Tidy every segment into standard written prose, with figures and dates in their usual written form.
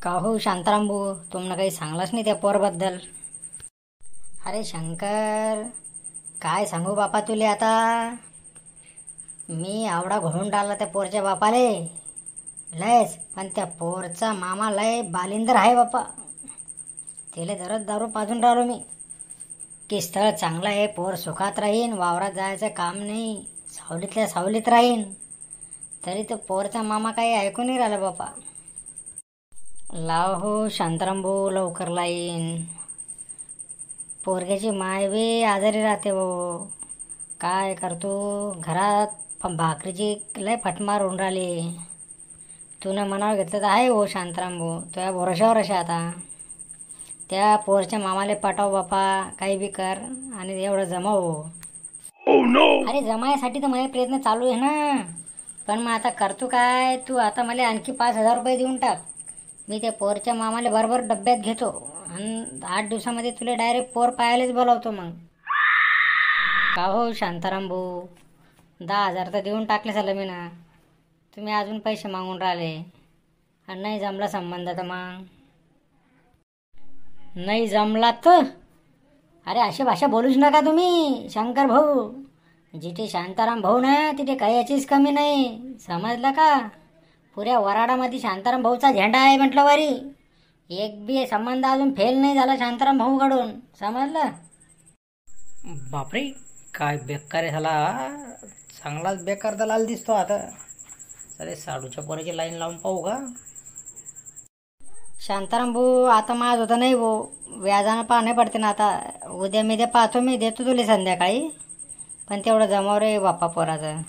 का हो शांताराम भाऊ, तुम्हाला काही सांगलंच नाही त्या पोरबद्दल? अरे शंकर, काय सांगू बापा तुले आता. मी आवडा घोळून टाकला त्या पोरच्या बापाले लयच. पण त्या पोरचा मामा लय बालिंदर आहे बापा. तिले दररोज दारू पाजून राहिलो मी की स्थळ चांगलं आहे, पोर सुखात राहीन, वावरात जायचं काम नाही, सावलीतल्या सावलीत राहीन. तरी तो पोरचा मामा काही ऐकून नाही राहिला बापा. लाव हो शांताराम भाऊ, लवकर लाईन. पोरग्याची माय बी आजारी राहते भाऊ. काय करतो घरात भाकरीची लय फटमार होऊन राहिली. तुनं मनावर घेतलं तर आहे हो शांताराम भाऊ, तुझ्या भरोशावर अशा आता. त्या पोरच्या मामाले पाठव बापा, काही बी कर आणि एवढं जमाव. अरे जमायसाठी तर माझे प्रयत्न चालू आहे ना. पण मग आता करतो काय, तू आता मला आणखी 5,000 रुपये देऊन टाक. मी त्या पोरच्या मामाला बरोबर डब्यात घेतो आणि 8 दिवसामध्ये तुला डायरेक्ट पोर पाहायलाच बोलावतो मग. का हो शांताराम भाऊ, 10,000 तर देऊन टाकले झालं मी ना. तुम्ही अजून पैसे मागून राहिले आणि नाही जमला संबंध तर मग. नाही जमला तर अरे अशी भाषा बोलूच नका तुम्ही शंकर भाऊ. जिथे शांताराम भाऊ ना तिथे काही याचीच कमी नाही, समजलं का. पुऱ्या वराडामध्ये शांताराम भाऊचा झेंडा आहे म्हटलं वारी. एक बी संबंध अजून फेल नाही झाला शांताराम भाऊकडून, समजलं. बापरे, काय बेकार झाला. चांगलाच बेकार दलाल दिसतो आता. अरे साडूच्या पोराची लाईन लावून पाहू का. शांताराम भाऊ आता माझ होतं नाही भाऊ, व्याजानं पाहणे पडते ना आता. उद्या मी पाहतो, मी देतो तुला संध्याकाळी. पण तेवढं जमाव रे बाप्पा पोराचं.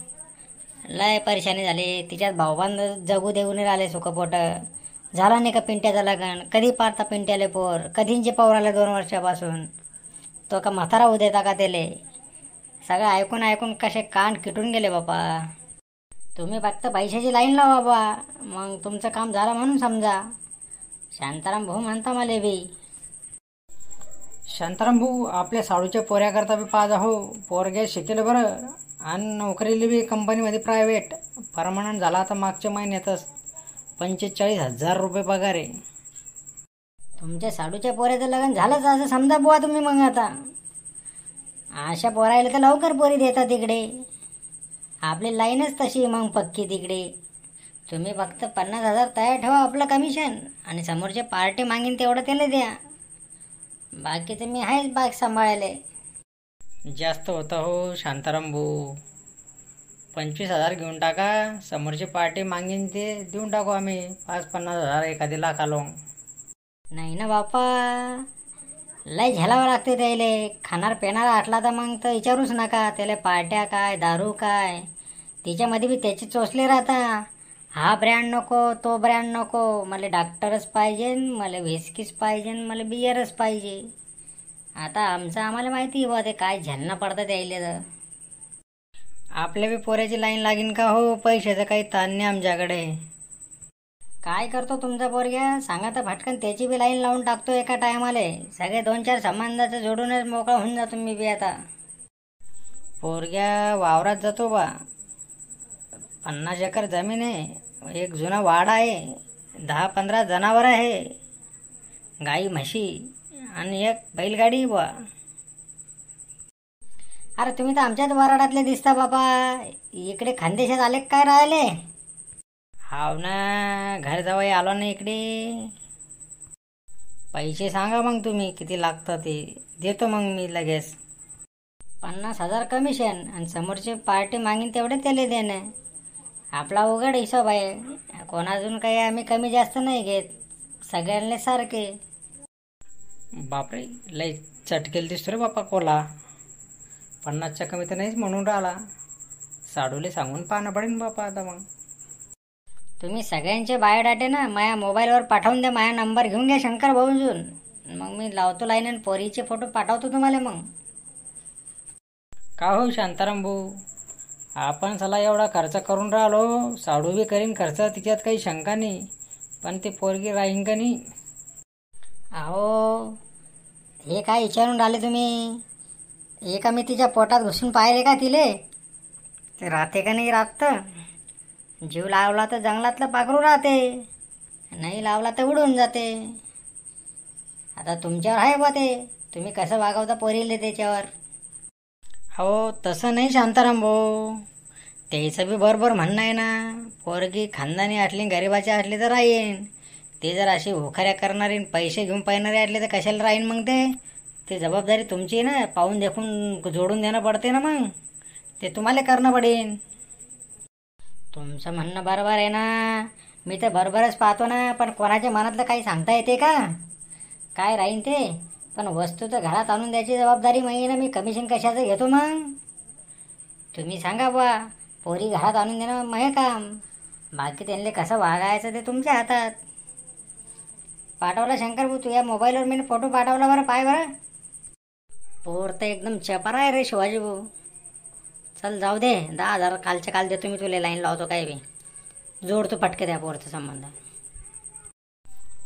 लय परेशानी झाली. तिच्यात भाऊबांध जगू देऊन राहिले सुखपोट. झाला नाही का पिंट्याचं लग्न, कधी पारता पिंट्याले पोर, कधींचे पावर आले 2 वर्षापासून. तो का म्हातारा होऊ देता का त्याले. सगळं ऐकून ऐकून कसे कान किटून गेले बापा. तुम्ही फक्त पैशाची लाईन लावा बाबा, मग तुमचं काम झालं म्हणून समजा. शांताराम भाऊ म्हणता मला बी. शांताराम भाऊ, आपल्या साडूच्या पोऱ्याकरता बी पाहा हो. पोरग्या शिकेल बरं आणि नोकरीला बी कंपनीमध्ये प्रायव्हेट परमनंट झाला. आता मागच्या महिन्यातच 45,000 रुपये पगार आहे. तुमच्या साडूच्या पोऱ्याचं लग्न झालंच असं समजा बुवा तुम्ही. मग आता अशा पोरायला तर लवकर पोरी देतात तिकडे. आपली लाईनच तशी मग पक्की तिकडे. तुम्ही फक्त 50,000 तयार ठेवा आपलं कमिशन, आणि समोरचे पार्टी मागीन तेवढं त्याला द्या. बाकी तर मी आहेच बाग सांभाळायला. जास्त होतं हो शांताराम भाऊ. 25,000 घेऊन टाका. समोरची पार्टी मागीन ते देऊन टाकू आम्ही. 50,000 एखादी लाख आलो. नाही ना बापा, लय झेलावं लागते त्याले. खाणार पेणार आटला तर मग तर विचारूच नका. त्याला पार्ट्या काय, दारू काय, तिच्यामध्ये बी त्याचे चोचले राहता. हा ब्रँड नको, तो ब्रँड नको, मला डॉक्टरच पाहिजे, मला व्हिस्कीच पाहिजे, मला बियरच पाहिजे. आता आमचं आम्हाला माहिती आहे बा ते काय झेलणं पडतं त्याला. तर आपल्या बी पोऱ्याची लाईन लागीन का हो. पैशाचं काही ताण नाही आमच्याकडे. काय करतो तुमचा पोरग्या सांगा तर फटकन त्याची बी लाईन लावून टाकतो एका टायमाला. सगळे 2-4 संबंधाचं जोडूनच मोकळा होऊन जातो मी बी आता. पोरग्या वावरात जातो बा. 50 एकर जमीन आहे, एक जुना वाडा आहे, 10-15 जनावर आहे, गाई म्हशी आणि एक बैलगाडी बा. अरे तुम्ही तर आमच्याच वराडातले दिसता बापा. इकडे खानदेशात आले काय राहिले. हाव ना, घर जावई आलो ना इकडे. पैसे सांगा मग तुम्ही किती लागतं ते देतो मग मी लगेच. 50,000 कमिशन आणि समोरची पार्टी मागीन तेवढे त्याला देणे. आपला उघड हिशोब आहे. कोणातून काही आम्ही कमी जास्त नाही घेत, सगळ्यांना सारखे. बापरे, लय चटकेल दिसतो रे बापा कोला. 50च्या कमी तर नाहीच म्हणून राहिला. साडूले सांगून पाहणं पडेल बापा आता मग. तुम्ही सगळ्यांचे बायोडाटे ना माझ्या मोबाईलवर पाठवून द्या. माझा नंबर घेऊन घ्या शंकर भाऊंजून, मग मी लावतो लाईन आणि पोरीचे फोटो पाठवतो तुम्हाला मग. का हो शांताराम भाऊ, आपण चला एवढा खर्च करून राहिलो. साडू बी करीन खर्च, तिच्यात काही शंका नाही. पण ते पोरगी राहीन का नाही. अहो हे काय विचारून राहिले तुम्ही. हे का मी तिच्या पोटात घुसून पाहिले का तिले. ते राहते का नाही राहत. जीव लावला तर जंगलातलं पाखरू राहते. नाही लावला तर उडून जाते. आता तुमच्यावर आहे बा ते, तुम्ही कसं वागवता पोरीले त्याच्यावर. हो तसं नाही शांताराम भाऊ, त्याचं बी बरोबर म्हणणं आहे ना. पोरगी खानदानी असली गरिबाची असली तर राहीन, ते जर अशी होखाऱ्या करणारी पैसे घेऊन पाहणारे असले तर कशाला राहीन मग. ते जबाबदारी तुमची ना, पाहून देखून जोडून देणं पडते ना, मग ते तुम्हाला करणं पडेल. तुमचं म्हणणं बरोबर आहे ना, मी तर बरोबरच पाहतो ना, पण कोणाच्या मनातलं काही सांगता येते का, काय राहीन ते. पण वस्तू तर घरात आणून द्यायची जबाबदारी मी ना, मी कमिशन कशाचं घेतो मग. तुम्ही सांगा बा, पोरी घरात आणून देणं मग काम, बाकी त्यांना कसं वागायचं ते तुमच्या हातात. पाठवला शंकर भाऊ, तुझ्या मोबाईलवर मी फोटो पाठवला बरं, पाय बरं. पोर तर एकदम चपरा आहे रे शिवाजी भाऊ. चल जाऊ दे, 10,000 कालच्या काल देतो मी तुला, लाईन लावतो काय बी, जोडतो पटके त्या पोरचा संबंध.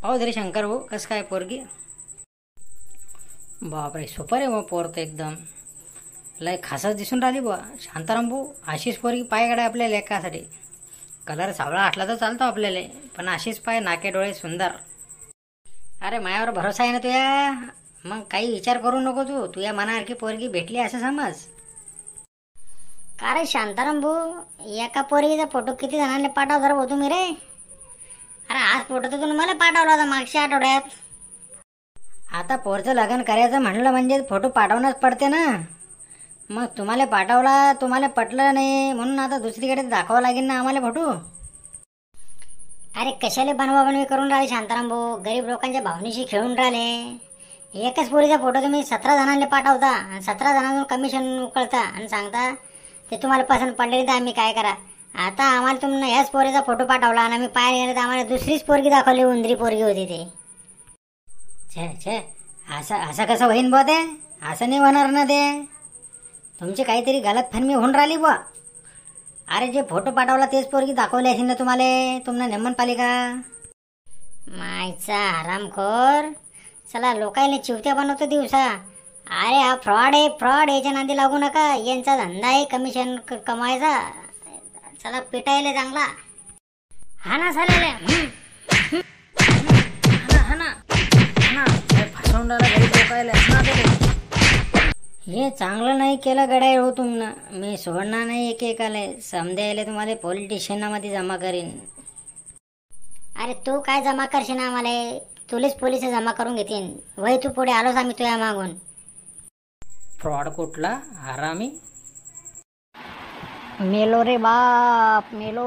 पाहू दे रे शंकर भाऊ, कसं काय पोरगी. बापरे सुपर आहे मग पोर तर, एकदम लय खासच दिसून राहिली बुवा. शांताराम भाऊ, अशीच पोरगी पाय काढाय आपल्या लेकासाठी. कलर सावळा असला तर चालतो आपल्याला, पण अशीच पाय, नाके डोळे सुंदर. अरे मायावर भरोसा आहे ना तुया, मग काही विचार करू नको तू, तुझ्या मनासारखी पोरगी भेटली असं समज. का रे शांताराम भाऊ, एका पोरगीचा फोटो किती जणांना पाठवता रे भाऊ तुम्ही रे. अरे आज फोटो तर तुम्ही मला पाठवला होता मागच्या आठवड्यात. आता पोरचं लग्न करायचं म्हणलं म्हणजे फोटो पाठवणंच पडते ना. मग तुम्हाला पाठवला, तुम्हाला पटलं नाही म्हणून आता दुसरीकडे दाखवावं लागेल ना आम्हाला फोटो. अरे कशाला बनवाबनवी करून राहिले शांताराम भाऊ, गरीब लोकांच्या भावनेशी खेळून राहिले. एकच पोरीचा फोटो तुम्ही 17 जणांना पाठवता आणि 17 जणांना कमिशन उकळता आणि सांगता ते तुम्हाला पसंत पडले तर आम्ही काय करा. आता आम्हाला तुम्ही ह्याच पोरीचा फोटो पाठवला आणि आम्ही पाहायला गेलो तर आम्हाला दुसरीच पोरगी दाखवली, उंदरी पोरगी होती ते. छे छे, असं कसं होईन बुवा ते, असं नाही होणार ना ते. तुमची काहीतरी गलतफहमी होऊन राहिली बुवा. अरे जे फोटो पाठवला तेच पोरगी दाखवली असेल ना तुम्हाला, तुम्हाला नेमन पालिका. मायचा हरामखोर, चला लोकायला चिवत्या बनवतो दिवसा. अरे हा फ्रॉड आहे, फ्रॉड. याच्या नांदी लागू नका, यांचा धंदा आहे कमिशन कमावायचा. चला पिटायला चांगला हा ना चालेल. फसवून राहिला गरीब लोकायला. हे चांगलं नाही केलं गडाय हो तुमनं, मी सोडणार नाही एकेकाले, समजायला तुम्हाला पोलीस स्टेशनामध्ये जमा करीन. अरे तू काय जमा करशील आम्हाला, तुलेच पोलिस जमा करून घेतील. वय तू पुढे आलोच आम्ही तुझ्या मागून. फ्रॉड कुठला हरामी. मेलो रे बाप, मेलो.